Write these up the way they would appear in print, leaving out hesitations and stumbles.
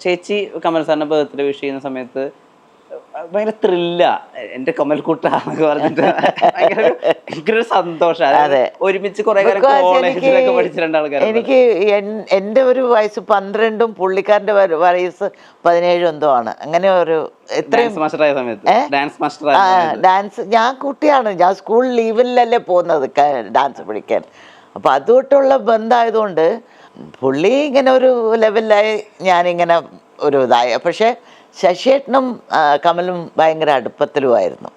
ചേച്ചി കമൽ സാറിന്റെ birthday wish ചെയ്യുന്ന സമയത്ത് ഭയങ്കര ത്രില്ല എന്റെ കമൽക്കുട്ടാന്നൊക്കെ പറഞ്ഞിട്ട് ഭയങ്കര സന്തോഷം. ഒരുമിച്ച് കുറെ കാലം കോളേജിലൊക്കെ പഠിച്ച രണ്ടാൾക്കാർ. എനിക്ക് എന്റെ ഒരു വയസ്സ് 12ഉം പുള്ളിക്കാരന്റെ വയസ്സ് 17 എന്തോ ആണ്. അങ്ങനെ ഒരു ഡാൻസ് ഞാൻ കുട്ടിയാണ്, ഞാൻ സ്കൂൾ ലീവിലല്ലേ പോകുന്നത് ഡാൻസ് പഠിക്കാൻ. അപ്പൊ അതുകൊണ്ടുള്ള ബന്ധമായതുകൊണ്ട് പുള്ളി ഇങ്ങനെ ഒരു ലെവലിലായി, ഞാനിങ്ങനെ ഒരു ഇതായ. പക്ഷെ ശശിയേട്ടനും കമലും ഭയങ്കര അടുപ്പത്തിലുമായിരുന്നു.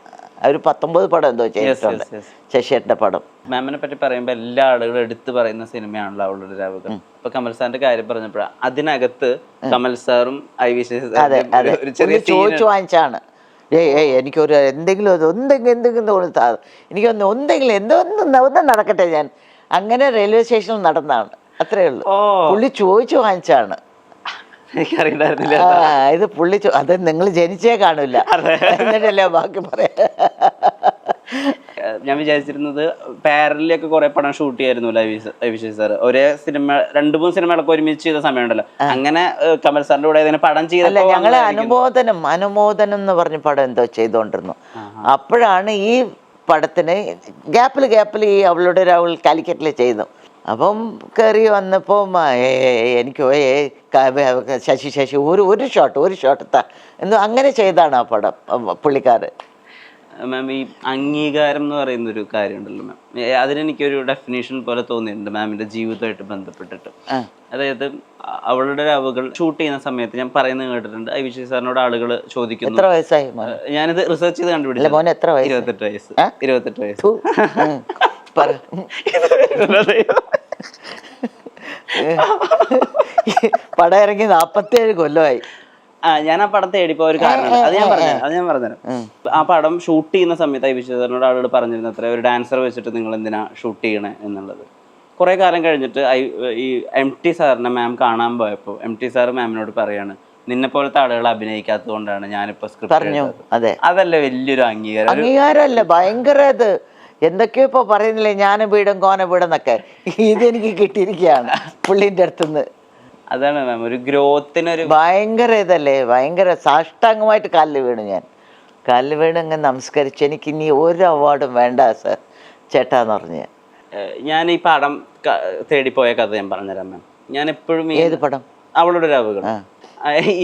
ഒരു 19 പടം എന്തോ ചെയ്തിട്ടുണ്ട് ശശിയേട്ടന്റെ പടം. മാമിനെ പറ്റി പറയുമ്പോൾ എല്ലാ ആളുകളും എടുത്തു പറയുന്ന സിനിമയാണല്ലോ അവളുടെ രാവുകൾ. ഇപ്പൊ കമൽ സാറിന്റെ കാര്യം പറഞ്ഞപ്പോഴാണ് അതിനകത്ത് കമൽ സാറും ചോദിച്ചു വാങ്ങിച്ചാണ്. എനിക്കൊരു എന്തെങ്കിലും എനിക്കൊന്ന് ഒന്നും നടക്കട്ടെ, ഞാൻ അങ്ങനെ റെയിൽവേ സ്റ്റേഷനിൽ നടന്നാണ്, അത്രേ ഉള്ളൂ. പുള്ളി ചോദിച്ചു വാങ്ങിച്ചാണ്. ഇത് പുള്ളി അത് നിങ്ങൾ ജനിച്ചേ കാണില്ല, എന്നിട്ടല്ലേ ബാക്കി പറയാ. ഞാൻ വിചാരിച്ചിരുന്നത് പാരലിലൊക്കെ കുറെ പടം ഷൂട്ട് ചെയ്യായിരുന്നു അഭിഷേക് സാർ. ഒരേ സിനിമ 2-3 സിനിമകളൊക്കെ ഒരുമിച്ച് ചെയ്ത സമയമുണ്ടല്ലോ. അങ്ങനെ കമൽ സാറിന്റെ കൂടെ പടം ചെയ്തല്ല, ഞങ്ങളെ അനുമോദനം എന്ന് പറഞ്ഞ പടം എന്തോ ചെയ്തോണ്ടിരുന്നു. അപ്പോഴാണ് ഈ പടത്തിന് ഗ്യാപ്പിൽ ഈ അവളുടെ രാഹുൽ കാലിക്കറ്റിൽ ചെയ്തു. അപ്പം കയറി വന്നപ്പോൾ എനിക്ക് ശശി ഒരു ഷോട്ട് എന്തോ അങ്ങനെ ചെയ്താണ് ആ പടം പുള്ളിക്കാരൻ. മാം, ഈ അംഗീകാരം എന്ന് പറയുന്ന ഒരു കാര്യം ഉണ്ടല്ലോ മാം, അതിനെനിക്കൊരു ഡെഫിനേഷൻ പോലെ തോന്നിയിട്ടുണ്ട് മാമിന്റെ ജീവിതമായിട്ട് ബന്ധപ്പെട്ടിട്ട്. അതായത് അവളുടെ രാവുകൾ ഷൂട്ട് ചെയ്യുന്ന സമയത്ത് ഞാൻ പറയുന്നത് കേട്ടിട്ടുണ്ട്, അഭിഷേക് സാറിനോട് ആളുകൾ ചോദിക്കുന്നു. എത്ര വയസ്സായി? ഞാനിത് റിസർച്ച് ചെയ്ത് കണ്ടുപിടിച്ചു. 28 വയസ്സ്. പടം ഇറങ്ങി 47 കൊല്ലമായി. ഞാൻ ആ പടം തേടിപ്പോ ഒരു കാരണം അത് ഞാൻ പറഞ്ഞുതരാം. ആ പടം ഷൂട്ട് ചെയ്യുന്ന സമയത്ത് അഭിഷേക് സാറിനോട് ആളുകൾ പറഞ്ഞിരുന്നു അത്ര, ഒരു ഡാൻസർ വെച്ചിട്ട് നിങ്ങൾ എന്തിനാ ഷൂട്ട് ചെയ്യണേ എന്നുള്ളത്. കുറെ കാലം കഴിഞ്ഞിട്ട് ഈ MT സാറിനെ മാം കാണാൻ പോയപ്പോൾ MT സാർ മാമിനോട് പറയാണ്, നിന്നെ പോലത്തെ ആളുകൾ അഭിനയിക്കാത്തത് കൊണ്ടാണ് ഞാനിപ്പോ സ്ക്രിപ്റ്റ്. അതല്ല വലിയൊരു അംഗീകാരമല്ല, ഭയങ്കര ഇത് എന്തൊക്കെയോ ഇപ്പൊ പറയുന്നില്ലേ, ഞാൻ വീടും കോന വീടെന്നൊക്കെ. ഇതെനിക്ക് കിട്ടിയിരിക്കുകയാണ് പുള്ളിന്റെ അടുത്തുനിന്ന്. അതാണ് മാം ഒരു ഗ്രോത്തിനൊരു ഭയങ്കര ഇതല്ലേ, ഭയങ്കര സാഷ്ടാംഗമായിട്ട് കാലിൽ വീണ് അങ്ങ് നമസ്കരിച്ച്, എനിക്ക് ഇനി ഒരു അവാർഡും വേണ്ട സർ ചേട്ടാന്ന് പറഞ്ഞ്. ഞാൻ ഈ പടം തേടിപ്പോയ കഥ ഞാൻ പറഞ്ഞുതരാം മാം. ഞാൻ എപ്പോഴും ഏത് പടം? അവളുടെ രാവുകൾ.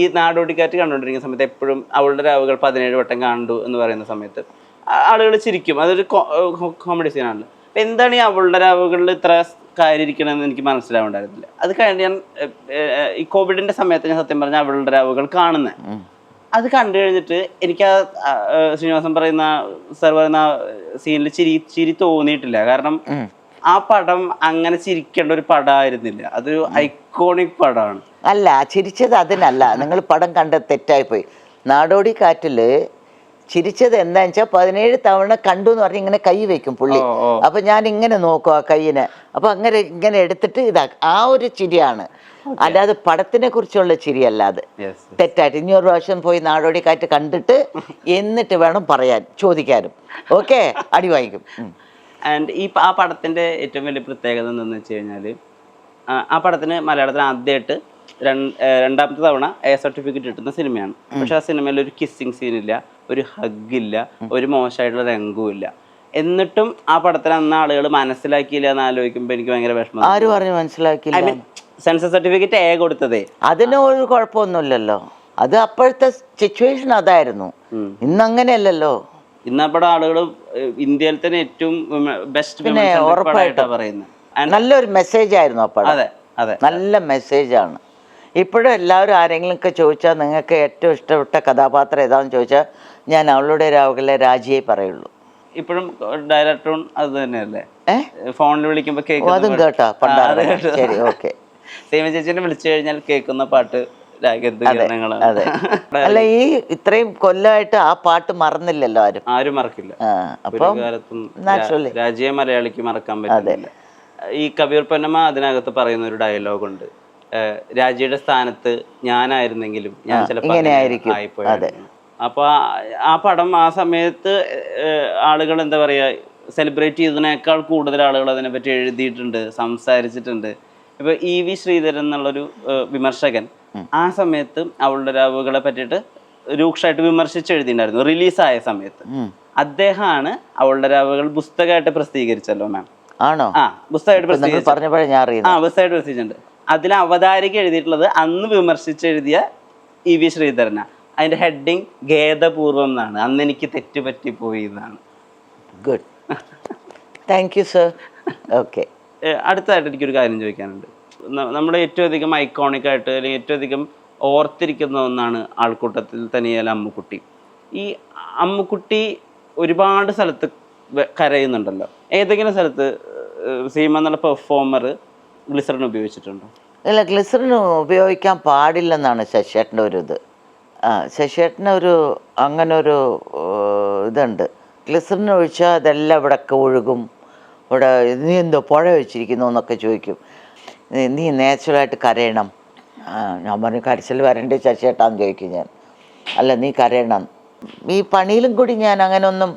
ഈ നാടോടിക്കാറ്റ് കണ്ടുകൊണ്ടിരിക്കുന്ന സമയത്ത് എപ്പോഴും അവളുടെ രാവുകൾ 17 വട്ടം കണ്ടു എന്ന് പറയുന്ന സമയത്ത് ആളുകൾ ചിരിക്കും, അതൊരു കോമഡി സീനാണല്ലോ. അപ്പൊ എന്താണ് ഈ അവളുടെ രാവുകളിൽ ഇത്ര കാര്യം ഇരിക്കണമെന്ന് എനിക്ക് മനസ്സിലാവുണ്ടായിരുന്നില്ല. അത് കഴിഞ്ഞ് ഞാൻ ഈ കോവിഡിന്റെ സമയത്ത് ഞാൻ സത്യം പറഞ്ഞ അവളുടെ രാവുകൾ കാണുന്നത്. അത് കണ്ടു കഴിഞ്ഞിട്ട് എനിക്ക് ശ്രീനിവാസൻ പറയുന്ന സാർ പറയുന്ന സീനിൽ ചിരി തോന്നിയിട്ടില്ല. കാരണം ആ പടം അങ്ങനെ ചിരിക്കേണ്ട ഒരു പടമായിരുന്നില്ല, അതൊരു ഐക്കോണിക് പടമാണ്. അല്ല, ചിരിച്ചത് അതിനല്ല, നിങ്ങൾ പടം കണ്ട തെറ്റായിപ്പോയി. നാടോടി കാറ്റില് ചിരിച്ചത് എന്താന്ന് വെച്ചാൽ 17 തവണ കണ്ടു എന്ന് പറഞ്ഞ് ഇങ്ങനെ കൈ വെക്കും പുള്ളി. അപ്പൊ ഞാൻ ഇങ്ങനെ നോക്കും ആ കൈയിനെ, അപ്പൊ ഇങ്ങനെ എടുത്തിട്ട് ആ ഒരു ചിരിയാണ്, അല്ലാതെ പടത്തിനെ കുറിച്ചുള്ള ചിരിയല്ലാതെ. തെറ്റായിട്ട് ഇനി ഒരു പ്രാവശ്യം പോയി നാടോടി കാറ്റ് കണ്ടിട്ട് എന്നിട്ട് വേണം ചോദിക്കാനും. ഓക്കെ, അടി വാങ്ങിക്കും. ആൻഡ് ആ പടത്തിന്റെ ഏറ്റവും വലിയ പ്രത്യേകത എന്താണെന്ന് വെച്ച് കഴിഞ്ഞാല്, ആ പടത്തിന് മലയാളത്തിൽ ആദ്യമായിട്ട് രണ്ടാമത്തെ തവണ സർട്ടിഫിക്കറ്റ് കിട്ടുന്ന സിനിമയാണ്. പക്ഷെ ആ സിനിമയിൽ ഒരു കിസ്സിങ് സീനില്ല, ഒരു ഹഗ്ഗില്ല, ഒരു മോശമായിട്ടുള്ള രംഗവും ഇല്ല. എന്നിട്ടും ആ പടത്തിൽ അന്ന് ആളുകൾ മനസ്സിലാക്കിയില്ല എന്ന് ആലോചിക്കുമ്പോൾ എനിക്ക് ഭയങ്കര വിഷമം. ആര് പറഞ്ഞു മനസ്സിലാക്കിയില്ല? Sensor certificate കൊടുത്തതേ. അതിന് ഒരു കുഴപ്പമൊന്നുമില്ലല്ലോ, അത് അപ്പോഴത്തെ സിറ്റുവേഷൻ അതായിരുന്നു. ഇന്നങ്ങനെയല്ലല്ലോ. ഇന്ന് ആ പടം ആളുകൾ ഇന്ത്യയിൽ തന്നെ ഏറ്റവും ബെസ്റ്റ് ഉറപ്പായിട്ടാണ് പറയുന്നത്. നല്ലൊരു മെസ്സേജ് ആയിരുന്നു ആ പടം. അതെ, നല്ല മെസ്സേജാണ്. ഇപ്പോഴും എല്ലാവരും ആരെങ്കിലുമൊക്കെ ചോദിച്ചാൽ നിങ്ങൾക്ക് ഏറ്റവും ഇഷ്ടപ്പെട്ട കഥാപാത്രം ഏതാണെന്ന് ചോദിച്ചാൽ ഞാൻ അവളുടെ രാവുകളിലെ രാജിയെ പറയുള്ളൂ. ഇപ്പോഴും ഡയറക്ടറും അത് തന്നെയല്ലേ? ഫോണിൽ വിളിക്കുമ്പോൾ അതും കേട്ടോ പണ്ടാണ്. ശരി, ഓക്കെ. സീമ ചേച്ചിനെ വിളിച്ചു കഴിഞ്ഞാൽ കേൾക്കുന്ന പാട്ട് അതെ. അല്ല, ഈ ഇത്രയും കൊല്ലമായിട്ട് ആ പാട്ട് മറന്നില്ലല്ലോ ആരും മറക്കില്ല. അപ്പം രാജിയെ മലയാളിക്ക് മറക്കാൻ പറ്റില്ല. ഈ കബീർ പൊന്നമ്മ അതിനകത്ത് പറയുന്ന ഒരു ഡയലോഗുണ്ട്, രാജിയുടെ സ്ഥാനത്ത് ഞാനായിരുന്നെങ്കിലും ഞാൻ ചിലപ്പോൾ ആയിപ്പോയായിരുന്നു. അപ്പൊ ആ പടം ആ സമയത്ത് ആളുകൾ എന്താ പറയാ സെലിബ്രേറ്റ് ചെയ്തതിനേക്കാൾ കൂടുതൽ ആളുകൾ അതിനെപ്പറ്റി എഴുതിയിട്ടുണ്ട്, സംസാരിച്ചിട്ടുണ്ട്. ഇപ്പോൾ EV ശ്രീധരൻ എന്നുള്ളൊരു വിമർശകൻ ആ സമയത്ത് അവളുടെ രാവുകളെ പറ്റിയിട്ട് രൂക്ഷമായിട്ട് വിമർശിച്ച് എഴുതിയിട്ടുണ്ടായിരുന്നു റിലീസായ സമയത്ത്. അദ്ദേഹമാണ് അവളുടെ രാവുകൾ പുസ്തകമായിട്ട് പ്രസിദ്ധീകരിച്ചല്ലോ മാം. ആണോ? ആ പുസ്തകമായിട്ട് പറഞ്ഞപ്പോഴേ ഞാൻ അറിയുന്നത്. പുസ്തകമായിട്ട് പ്രസിദ്ധീകരിച്ചിട്ടുണ്ട്. അതിൽ അവതാരിക എഴുതിയിട്ടുള്ളത് അന്ന് വിമർശിച്ചെഴുതിയ EV ശ്രീധരനാ. അതിന്റെ ഹെഡിങ് ഖേദപൂർവം എന്നാണ്. അന്ന് എനിക്ക് തെറ്റുപറ്റിപ്പോയി എന്നാണ്. Good, thank you sir. Okay, അടുത്തതായിട്ട് എനിക്കൊരു കാര്യം ചോദിക്കാനുണ്ട്. നമ്മുടെ ഏറ്റവും അധികം ഐക്കോണിക് ആയിട്ട് അല്ലെങ്കിൽ ഏറ്റവും അധികം ഓർത്തിരിക്കുന്ന ഒന്നാണ് ആൾക്കൂട്ടത്തിൽ തന്നെയല്ല അമ്മുക്കുട്ടി. ഈ അമ്മുക്കുട്ടി ഒരുപാട് സ്ഥലത്ത് കരയുന്നുണ്ടല്ലോ. ഏതെങ്കിലും സ്ഥലത്ത് സീമ എന്നുള്ള പെർഫോമർ ഗ്ലിസറിൻ ഉപയോഗിച്ചിട്ടുണ്ടോ? ഇല്ല, ഗ്ലിസറിൻ ഉപയോഗിക്കാൻ പാടില്ലെന്നാണ് ശശിയേട്ടൻ്റെ ഒരു ഇത്. ശശിയേട്ടന് അങ്ങനെ ഒരു ഇതുണ്ട്. ഗ്ലിസറിൻ ഒഴിച്ചാൽ അതെല്ലാം ഇവിടെയൊക്കെ ഒഴുകും. ഇവിടെ നീ എന്തോ പുഴ വെച്ചിരിക്കുന്നു എന്നൊക്കെ ചോദിക്കും. നീ നാച്ചുറലായിട്ട് കരയണം. ഞാൻ പറഞ്ഞു കരച്ചിൽ വരണ്ടേ ശശിയേട്ടാന്ന് ചോദിക്കും ഞാൻ. അല്ല, നീ കരയണം. ഈ പണിയിലും കൂടി ഞാൻ അങ്ങനെ ഒന്നും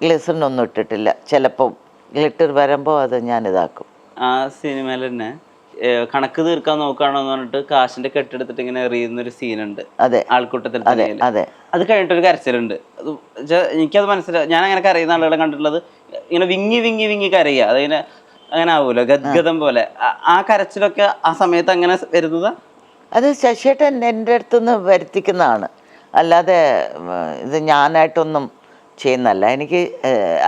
ഗ്ലിസറിനൊന്നും ഇട്ടിട്ടില്ല. ചിലപ്പം ഗ്ലിറ്റർ വരുമ്പോൾ അത് ഞാൻ ഇതാക്കും. ആ സിനിമയിൽ തന്നെ കണക്ക് തീർക്കാൻ നോക്കുകയാണെന്ന് പറഞ്ഞിട്ട് കാശിന്റെ കെട്ടെടുത്തിട്ട് ഇങ്ങനെ എറിയുന്നൊരു സീനുണ്ട്. അതെ, ആൾക്കൂട്ടത്തിൽ. അതെ. അത് കഴിഞ്ഞിട്ടൊരു കരച്ചിലുണ്ട്. എനിക്കത് മനസ്സിലായി. ഞാൻ അങ്ങനെ കരയുന്ന ആളുകളെ കണ്ടിട്ടുള്ളത് ഇങ്ങനെ വിങ്ങി വിങ്ങി വിങ്ങി കരയുക. അതിങ്ങനെ അങ്ങനെ ആവുമല്ലോ, ഗദ്ഗതം പോലെ. ആ കരച്ചിലൊക്കെ ആ സമയത്ത് അങ്ങനെ വരുന്നതാ? അത് ശശിയേട്ടൻ എൻ്റെ അടുത്തുനിന്ന് വരുത്തിക്കുന്നതാണ്. അല്ലാതെ ഇത് ഞാനായിട്ടൊന്നും ചെയ്യുന്നല്ല. എനിക്ക്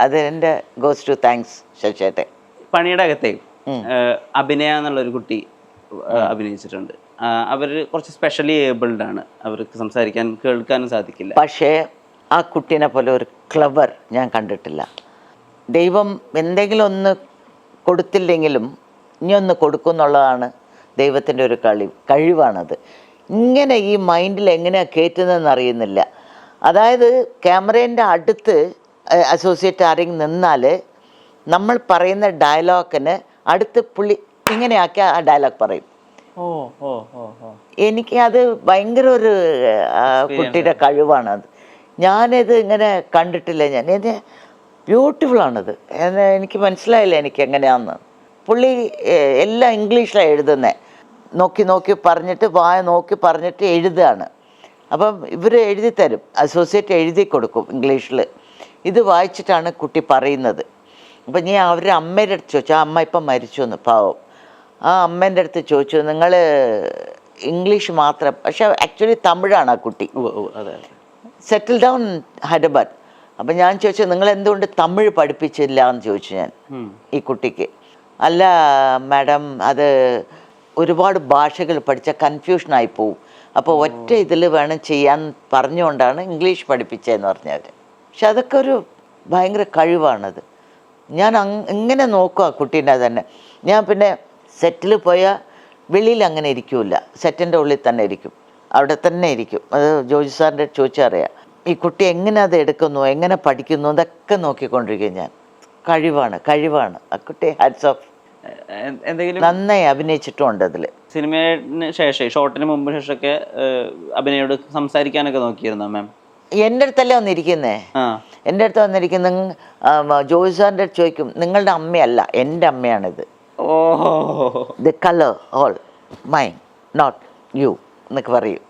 അത് എൻ്റെ ഗോസ് ടു താങ്ക്സ് ശശിയേട്ടൻ. പണിയുടെ അകത്തേക്ക് അഭിനയ എന്നുള്ളൊരു കുട്ടി അഭിനയിച്ചിട്ടുണ്ട്. അവർ കുറച്ച് സ്പെഷ്യലി ഏബിൾഡ് ആണ്. അവർക്ക് സംസാരിക്കാനും കേൾക്കാനും സാധിക്കില്ല. പക്ഷേ ആ കുട്ടീനെ പോലെ ഒരു ക്ലവർ ഞാൻ കണ്ടിട്ടില്ല. ദൈവം എന്തെങ്കിലും ഒന്ന് കൊടുത്തില്ലെങ്കിലും ഇനി ഒന്ന് കൊടുക്കും എന്നുള്ളതാണ് ദൈവത്തിൻ്റെ ഒരു കഴിവാണത്. ഇങ്ങനെ ഈ മൈൻഡിൽ എങ്ങനെയാണ് കയറ്റുന്നതെന്ന് അറിയുന്നില്ല. അതായത് ക്യാമറേൻ്റെ അടുത്ത് അസോസിയേറ്റ് ആരെങ്കിലും നിന്നാൽ നമ്മൾ പറയുന്ന ഡയലോഗിന് അടുത്ത് പുള്ളി ഇങ്ങനെയാക്കി ആ ഡയലോഗ് പറയും. എനിക്ക് അത് ഭയങ്കര ഒരു കുട്ടിയുടെ കഴിവാണത്. ഞാനിത് ഇങ്ങനെ കണ്ടിട്ടില്ല. എന്നെ ബ്യൂട്ടിഫുള്ളാണത്. എനിക്ക് മനസ്സിലായില്ല എനിക്ക് എങ്ങനെയാണെന്ന്. പുള്ളി എല്ലാം ഇംഗ്ലീഷിലാണ് എഴുതുന്നത്. നോക്കി നോക്കി പറഞ്ഞിട്ട് വായ നോക്കി പറഞ്ഞിട്ട് എഴുതുകയാണ്. അപ്പം ഇവർ എഴുതി തരും, അസോസിയേറ്റ് എഴുതി കൊടുക്കും ഇംഗ്ലീഷിൽ. ഇത് വായിച്ചിട്ടാണ് കുട്ടി പറയുന്നത്. അപ്പം ഞാൻ അവരുടെ അമ്മയുടെ അടുത്ത് ചോദിച്ചു. ആ അമ്മ ഇപ്പം മരിച്ചു എന്ന്, പാവം. ആ അമ്മേൻ്റെ അടുത്ത് ചോദിച്ചു, നിങ്ങൾ ഇംഗ്ലീഷ് മാത്രം, പക്ഷെ ആക്ച്വലി തമിഴാണ് ആ കുട്ടി. Settle down Hyderabad. അപ്പം ഞാൻ ചോദിച്ചു, നിങ്ങൾ എന്തുകൊണ്ട് തമിഴ് പഠിപ്പിച്ചില്ല എന്ന് ചോദിച്ചു ഞാൻ ഈ കുട്ടിക്ക്. അല്ല മാഡം, അത് ഒരുപാട് ഭാഷകൾ പഠിച്ച കൺഫ്യൂഷനായി പോവും, അപ്പോൾ ഒറ്റ ഇതിൽ വേണം ചെയ്യാൻ പറഞ്ഞുകൊണ്ടാണ് ഇംഗ്ലീഷ് പഠിപ്പിച്ചതെന്ന് പറഞ്ഞവർ. പക്ഷെ അതൊക്കെ ഒരു ഭയങ്കര കഴിവാണത്. ഞാൻ ഇങ്ങനെ നോക്കുക കുട്ടീൻ്റെ തന്നെ. ഞാൻ പിന്നെ സെറ്റിൽ പോയാൽ വെളിയിൽ അങ്ങനെ ഇരിക്കില്ല, സെറ്റിൻ്റെ ഉള്ളിൽ തന്നെ ഇരിക്കും, അവിടെ തന്നെ ഇരിക്കും. അത് ജോജി സാറിൻ്റെ ചോദിച്ചറിയാം. ഈ കുട്ടി എങ്ങനെ അത് എടുക്കുന്നു, എങ്ങനെ പഠിക്കുന്നു, ഇതൊക്കെ നോക്കിക്കൊണ്ടിരിക്കും ഞാൻ. കഴിവാണ് ആ കുട്ടി. Hats off. എന്തെങ്കിലും നന്നായി അഭിനയിച്ചിട്ടുണ്ട് അതിൽ. സിനിമയുടെ ശേഷം, ഷോട്ടിന് മുമ്പ് ശേഷമൊക്കെ അഭിനയോട് സംസാരിക്കാനൊക്കെ നോക്കിയിരുന്നോ മാം? എൻ്റെ അടുത്തല്ലേ വന്നിരിക്കുന്നേ. എൻ്റെ അടുത്ത് വന്നിരിക്കുന്ന ജോജി സാറിൻ്റെ അടുത്ത് ചോദിക്കും, നിങ്ങളുടെ അമ്മയല്ല എൻ്റെ അമ്മയാണിത്. The colour all mine not you എന്നൊക്കെ പറയും.